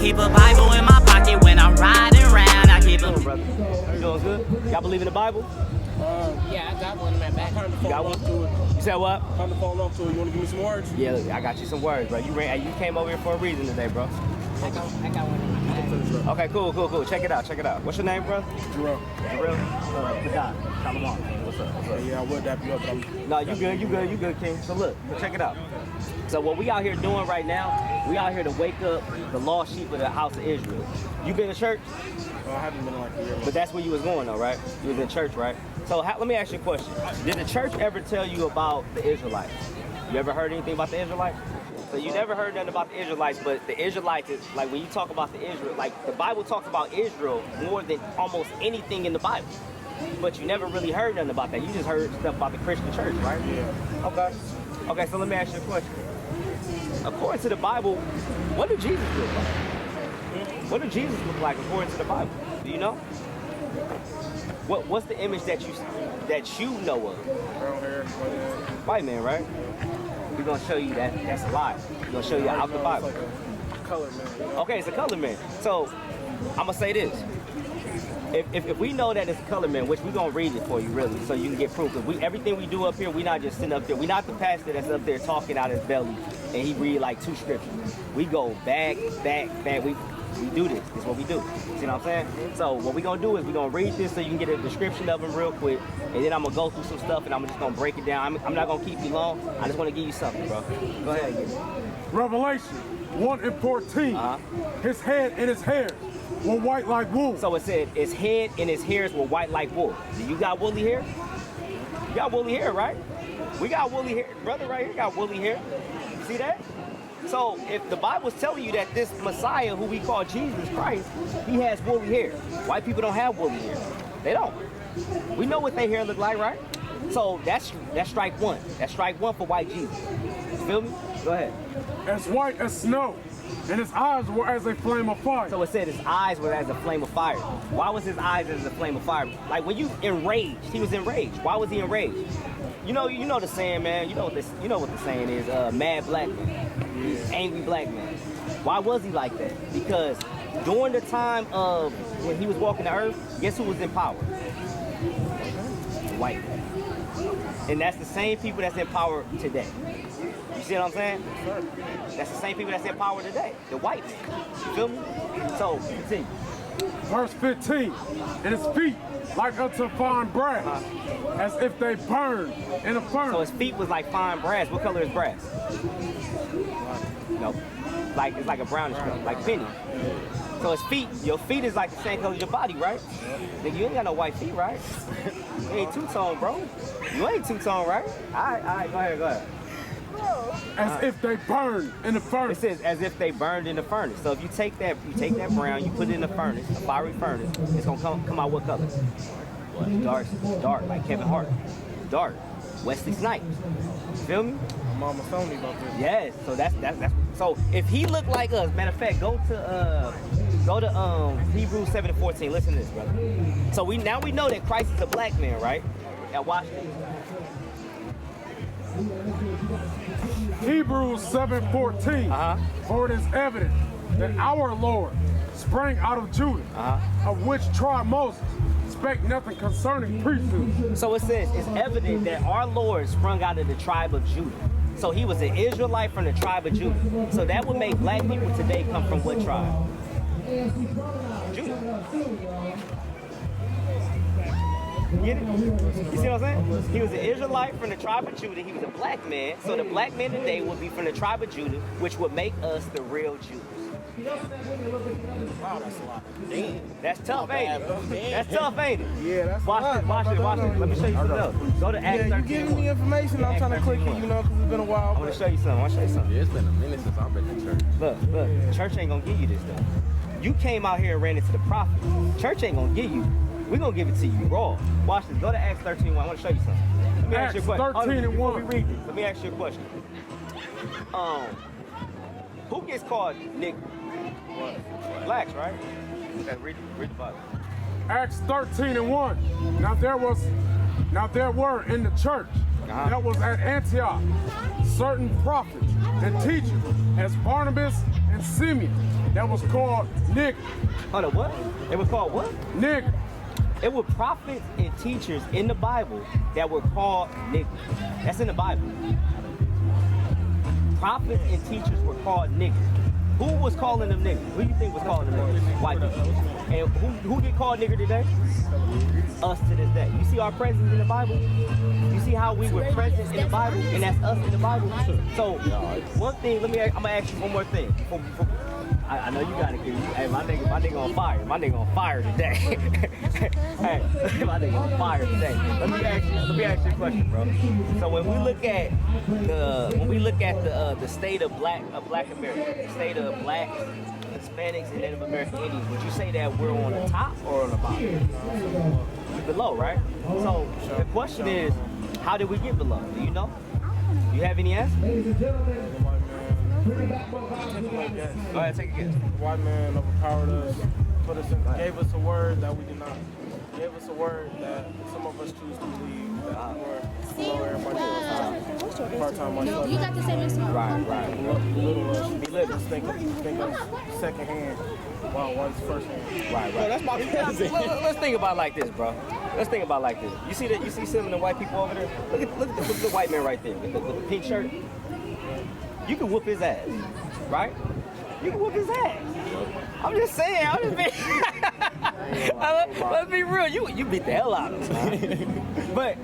keep a Bible in my pocket when I'm riding around. I keep a... Brother, you doing good? Y'all believe in the Bible? Yeah, I got one in my back. You got one? You said what? Time to fall off to it. You want to give me some words? Yeah, I got you some words, bro. You came over here for a reason today, bro. I got one in my bag. Okay, cool. Check it out. What's your name, bro? Jarrell. Come on. What's up? Yeah, I would dap you up, but I'm... No, you good, King. So look, check it out. So what we out here doing right now, we out here to wake up the lost sheep of the house of Israel. You been to church? I haven't been in like a year. But that's where you was going though, right? You was in church, right? So let me ask you a question. Did the church ever tell you about the Israelites? You ever heard anything about the Israelites? So you never heard nothing about the Israelites, but the Israelites is, like when you talk about the Israel, like the Bible talks about Israel more than almost anything in the Bible. But you never really heard nothing about that. You just heard stuff about the Christian church, right? Yeah. Okay, so let me ask you a question. According to the Bible, what did Jesus look like? What did Jesus look like according to the Bible? Do you know? What's the image that you know of? Brown hair, White man, right? We're gonna show you that's a lie. We're gonna show you out the Bible. It's like a color man. Okay, it's a color man. So I'm gonna say this. If we know that it's a color man, which we're gonna read it for you really, so you can get proof. Because everything we do up here, we not just sitting up there. We not the pastor that's up there talking out his belly and he read like 2 scriptures. We go back. We do this. This is what we do. See what I'm saying? So what we're gonna do is we're gonna read this so you can get a description of him real quick, and then I'm gonna go through some stuff and I'm just gonna break it down. I'm not gonna keep you long. I just wanna give you something, bro. Go ahead. Revelation 1:14. His head and his hairs were white like wool. So it said his head and his hairs were white like wool. Do you got woolly hair? You got woolly hair, right? We got woolly hair. Brother right here got woolly hair. You see that? So if the Bible's telling you that this Messiah, who we call Jesus Christ, he has woolly hair. White people don't have woolly hair. They don't. We know what their hair look like, right? So that's strike one. That's strike one for white Jesus. You feel me? Go ahead. As white as snow, and his eyes were as a flame of fire. So it said his eyes were as a flame of fire. Why was his eyes as a flame of fire? Like when you enraged, he was enraged. Why was he enraged? You know the saying, man. You know what the saying is, mad black man. Angry black man. Why was he like that? Because during the time of when he was walking the earth, guess who was in power? White. And that's the same people that's in power today. You see what I'm saying? That's the same people that's in power today. The white man. You feel me? So, continue. Verse 15. And his feet like unto fine brass, as if they burned in a furnace. So his feet was like fine brass. What color is brass? No. Like it's like a brownish color, like penny. So his feet, your feet is like the same color as your body, right? Nigga, you ain't got no white feet, right? You ain't two-tone, bro. You ain't two-tone, right? All right, go ahead. As if they burned in the furnace. It says as if they burned in the furnace. So if you take that brown, you put it in the furnace, a fiery furnace, it's gonna come out what color? Dark, like Kevin Hart. Dark. Wesley Snipes. You feel me? Mama told me about this. Yes. So that's so if he looked like us, matter of fact, go to Hebrews 7:14. Listen to this, brother. So we know that Christ is a black man, right? Now watch this. Hebrews 7:14. For it is evident that our Lord sprang out of Judah, of which tribe Moses spake nothing concerning priesthood. So it says it's evident that our Lord sprung out of the tribe of Judah. So he was an Israelite from the tribe of Judah. So that would make black people today come from what tribe? Judah. Get it? You see what I'm saying? He was an Israelite from the tribe of Judah. He was a black man. So the black man today would be from the tribe of Judah, which would make us the real Jews. Wow, that's a lot. Damn. That's tough, ain't it? That's tough, ain't it? Yeah, that's Watch this. Let me show you something else. Go to Acts 13. You giving me information. I'm trying to click it, you know, because it's been a while. I want to show you something. Yeah, it's been a minute since I've been to church. Look. Church ain't gonna give you this stuff. You came out here and ran into the prophet. Church ain't gonna give you. We're gonna give it to you raw. Watch this. Go to Acts 13:1. I want to show you something. Let me ask you a question. 13:1. Before we read this, let me ask you a question. Who gets called Nick? Blacks, right? Okay, read the Bible. Acts 13:1. Now there were in the church that was at Antioch certain prophets and teachers, as Barnabas and Simeon, that was called nigger. Hold on, what? It was called what? Nigger. It were prophets and teachers in the Bible that were called niggas. That's in the Bible. Prophets and teachers were called niggas. Who was calling them niggas? Who do you think was calling them niggas? White people. And who get called nigger today? Us to this day. You see our presence in the Bible? You see how we were present in the Bible? And that's us in the Bible? So, one thing, I'm gonna ask you one more thing. I know you gotta get, hey, my nigga on fire. My nigga on fire today. Hey, my nigga on fire today. Let me ask you a question, bro. So when we look at the state of Black America, the state of Black Hispanics and Native American Indians, would you say that we're on the top or on the bottom? We're below, right? So the question is, how did we get below? Do you know? Do you have any answers? Take a guess. Go ahead, take a guess. The white man overpowered us, put us in, gave us a word that we did not. Gave us a word that some of us choose to believe that we're below everybody else. Part-time money. No, you got the same Instagram. Right. Belittle us. Just think of second hand while one's first hand. Right. So that's my Let's think about it like this, bro. Let's think about it like this. You see some of the white people over there? Look at the white man right there with the pink shirt. You can whoop his ass, right? You can whoop his ass. I'm just saying. Let's be real. You beat the hell out of him. But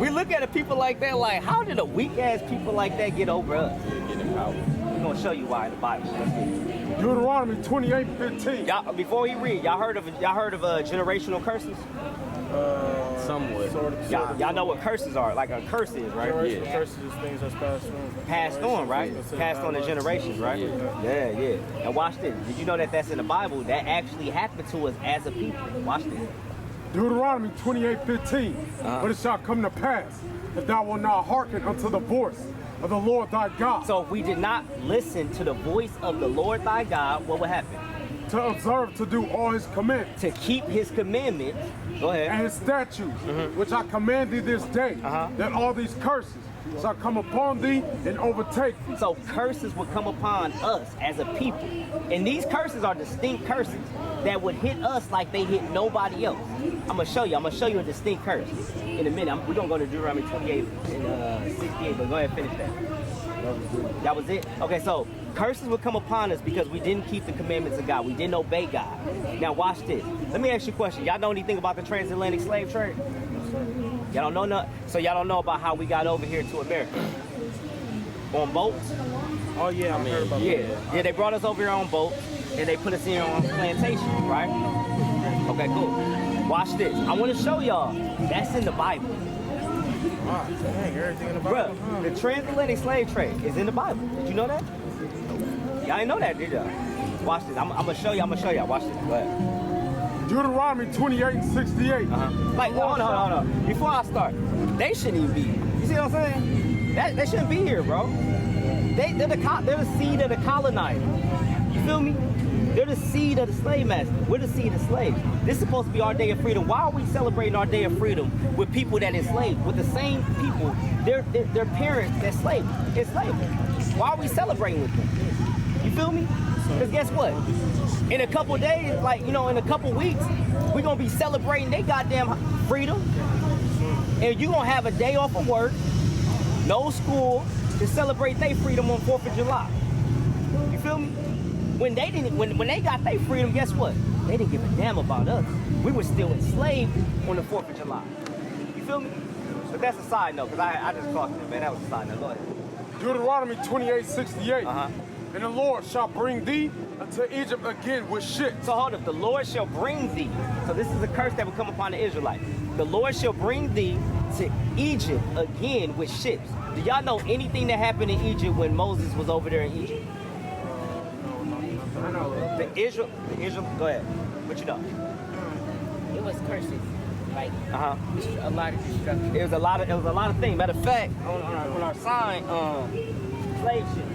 we look at people like that, like, how did a weak ass people like that get over us? We're gonna show you why in the Bible. Deuteronomy 28:15. Y'all, before he read, y'all heard of generational curses? Somewhat. Sort of. Y'all know what curses are? Like a curse is, right? Generational curses is things that's Passed on, right? Passed on to generations, right? Yeah. And watch this. Did you know that that's in the Bible? That actually happened to us as a people. Watch this. Deuteronomy 28:15. But it shall come to pass, if thou wilt not hearken unto the voice of the Lord thy God. So if we did not listen to the voice of the Lord thy God, what would happen? To observe to do all his commandments. To keep his commandments. Go ahead. And his statutes, which I command thee this day, that all these curses shall come upon thee and overtake thee. So curses would come upon us as a people. And these curses are distinct curses that would hit us like they hit nobody else. I'm gonna show you a distinct curse in a minute. We're gonna go to Deuteronomy 28 and 68, but go ahead and finish that. That was it? Okay, so curses would come upon us because we didn't keep the commandments of God. We didn't obey God. Now watch this. Let me ask you a question. Y'all know anything about the transatlantic slave trade? Y'all don't know nothing? So y'all don't know about how we got over here to America? On boats? Oh yeah, I heard about that. Yeah, they brought us over here on boats and they put us in on plantations, right? Okay, cool. Watch this. I want to show y'all. That's in the Bible. Wow, dang, everything in the Bible. Bruh, the transatlantic slave trade is in the Bible. Did you know that? Y'all didn't know that, did y'all? Watch this. I'm gonna show y'all. Watch this. Go ahead. Deuteronomy 28:68. Like, hold on. Before I start, they shouldn't even be here. You see what I'm saying? They shouldn't be here, bro. They're the seed of the colonizer. You feel me? They're the seed of the slave master. We're the seed of slaves. This is supposed to be our day of freedom. Why are we celebrating our day of freedom with people that enslaved? With the same people, their parents that enslaved. Why are we celebrating with them? You feel me? Because guess what? In a couple days, in a couple weeks, we're going to be celebrating their goddamn freedom. And you're going to have a day off of work, no school, to celebrate their freedom on 4th of July. You feel me? When they got their freedom, guess what? They didn't give a damn about us. We were still enslaved on the 4th of July. You feel me? But that's a side note, because I just talked to you, man. That was a side note. Go ahead. Deuteronomy 28:68. And the Lord shall bring thee unto Egypt again with ships. So hold up, the Lord shall bring thee. So this is a curse that will come upon the Israelites. The Lord shall bring thee to Egypt again with ships. Do y'all know anything that happened in Egypt when Moses was over there in Egypt? I know. The Israel, go ahead. What you know? It was curses, like a lot of destruction. It was a lot of things. Matter of fact, on our sign, slave ships.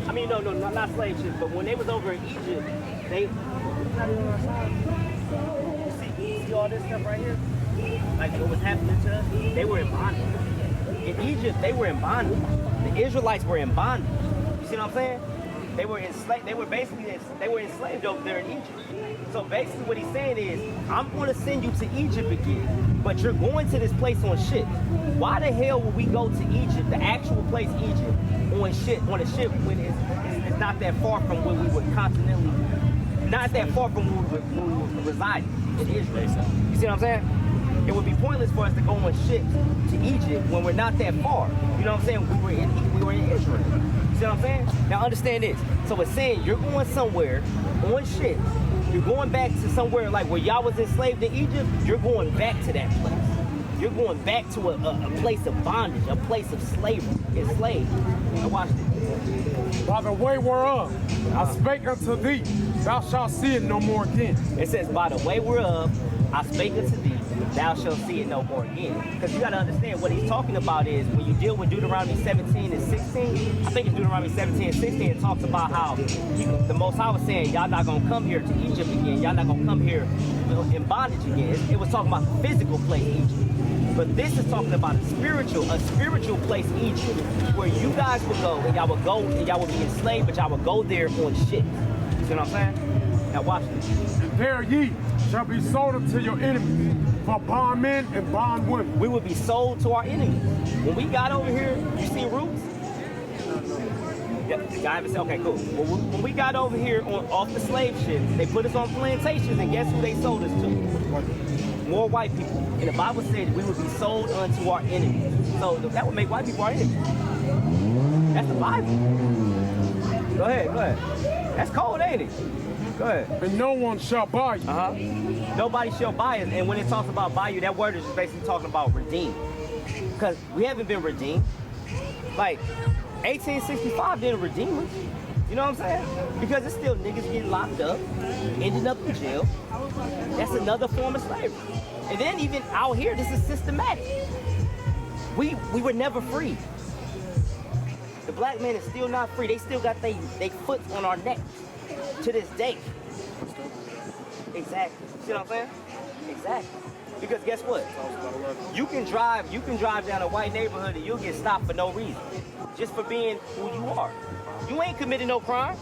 I mean, no, not slave ships, but when they was over in Egypt, they not even on our sign. See all this stuff right here? Like what was happening to us? They were in bondage. In Egypt, they were in bondage. The Israelites were in bondage. You see what I'm saying? They were enslaved. They were enslaved over there in Egypt. So basically, what he's saying is, I'm going to send you to Egypt again, but you're going to this place on ship. Why the hell would we go to Egypt, the actual place Egypt, on a ship when it's not that far from where we would continentally, not that far from where we would reside in Israel? You see what I'm saying? It would be pointless for us to go on ships to Egypt when we're not that far. You know what I'm saying? We were in Israel. You see what I'm saying? Now understand this. So it's saying you're going somewhere on ships. You're going back to somewhere like where y'all was enslaved in Egypt. You're going back to that place. You're going back to a place of bondage, a place of slavery, enslaved. Now watch this. By the way whereof I spake unto thee, thou shalt see it no more again. It says, by the way whereof I spake unto thee, thou shalt see it no more again. Because you got to understand what he's talking about is when you deal with Deuteronomy 17 and 16, I think it's Deuteronomy 17 and 16, it talks about how the Most High was saying, y'all not going to come here to Egypt again. Y'all not going to come here in bondage again. It was talking about the physical place Egypt. But this is talking about a spiritual place Egypt, where you guys would go and y'all would be enslaved, but y'all would go there on ships. You see what I'm saying? Now watch this. And there ye shall be sold unto your enemies for bondmen and bondwomen. We would be sold to our enemies. When we got over here, you see Roots? Yep, the guy said, okay, cool. Well, when we got over here off the slave ships, they put us on plantations, and guess who they sold us to? More white people. And the Bible said we would be sold unto our enemies. So that would make white people our enemies. That's the Bible. Go ahead. That's cold, ain't it? Go ahead. And no one shall buy you. Nobody shall buy us. And when it talks about buy you, that word is just basically talking about redeem. Because we haven't been redeemed. Like, 1865 didn't redeem us. You know what I'm saying? Because it's still niggas getting locked up, ending up in jail. That's another form of slavery. And then even out here, this is systematic. We were never free. The black man is still not free. They still got they foot on our neck to this day. Exactly. See what I'm saying? Exactly. Because guess what? You can drive down a white neighborhood and you'll get stopped for no reason. Just for being who you are. You ain't committed no crime,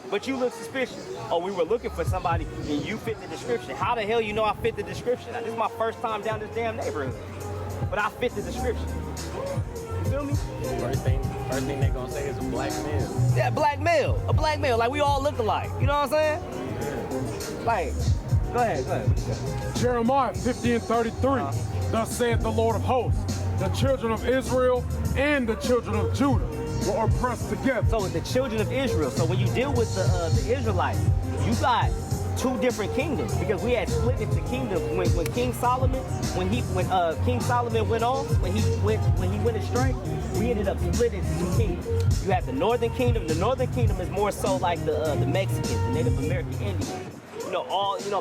but you look suspicious. Oh, we were looking for somebody and you fit the description. How the hell you know I fit the description? Now, this is my first time down this damn neighborhood, but I fit the description. You feel me? First thing they gonna say is a black male. Yeah, a black male. Like we all look alike. You know what I'm saying? Like, go ahead. Jeremiah 50 and 33. Thus saith the Lord of hosts, the children of Israel and the children of Judah were oppressed together. So the children of Israel. So when you deal with the Israelites, you got two different kingdoms because we had split into kingdoms when King Solomon King Solomon went off when he went astray. We ended up split into two kingdoms. You have the northern kingdom. The northern kingdom is more so like the Mexicans, the Native American Indians.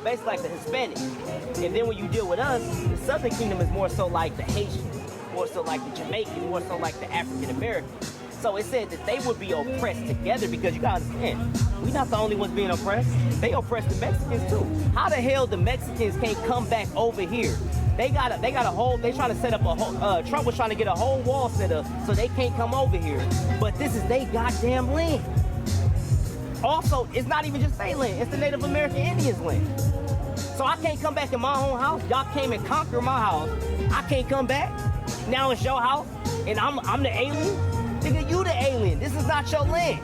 Basically like the Hispanics. And then when you deal with us, the southern kingdom is more so like the Haitians, more so like the Jamaicans, more so like the African Americans. So it said that they would be oppressed together because you gotta understand, we're not the only ones being oppressed. They oppress the Mexicans too. How the hell the Mexicans can't come back over here? They got a whole, they trying to set up a whole, Trump was trying to get a whole wall set up so they can't come over here. But this is they goddamn land. Also, it's not even just their land, it's the Native American Indians' land. So I can't come back in my own house. Y'all came and conquered my house. I can't come back. Now it's your house, and I'm the alien? Nigga, you the alien. This is not your land.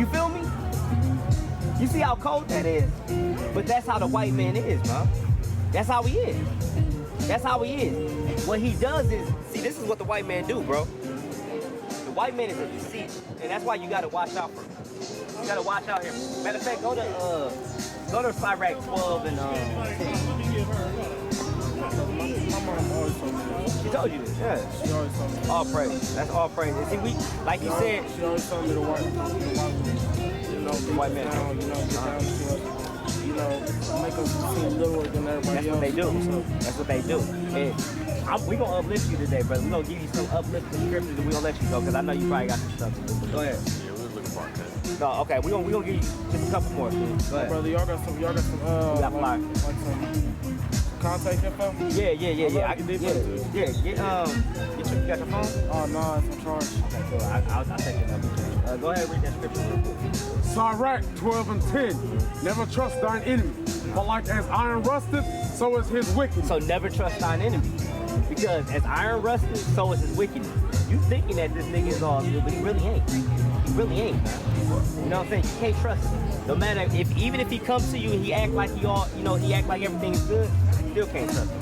You feel me? You see how cold that is? But that's how the white man is, man. That's how he is. That's how he is. What he does is, see, this is what the white man do, bro. The white man is a deceit, and that's why you gotta watch out for him. You gotta watch out here. Matter of fact, go to Cyrac 12 and My mom always told me that. she told you this, yeah. She always told me that. All praise. That's all praise. And see, we, like you said, She always told me to work. The white man. Down, get down to us. Make us seem littler than everybody that's else. what they do. That's what they do. And we gonna uplift you today, brother. We gonna give you some uplifting scriptures and we gonna let you go because I know you probably got some stuff to do. But go ahead. Yeah, we was looking for it. No, okay. We gonna give you just a couple more. Go ahead. Brother, y'all got some got fire. like some contact info? Yeah. You got your phone? Oh, no, it's on charge. Okay, cool. I'll take it up. Go ahead and read that scripture real quick. Sirach 12 and 10. Never trust thine enemy, but like as iron rusted, so is his wickedness. So never trust thine enemy. Because as iron rusted, so is his wickedness. You thinking that this nigga is all good, but he really ain't. He really ain't, man. You know what I'm saying? You can't trust him. No matter even if he comes to you and he act like he act like everything is good, you still can't trust him.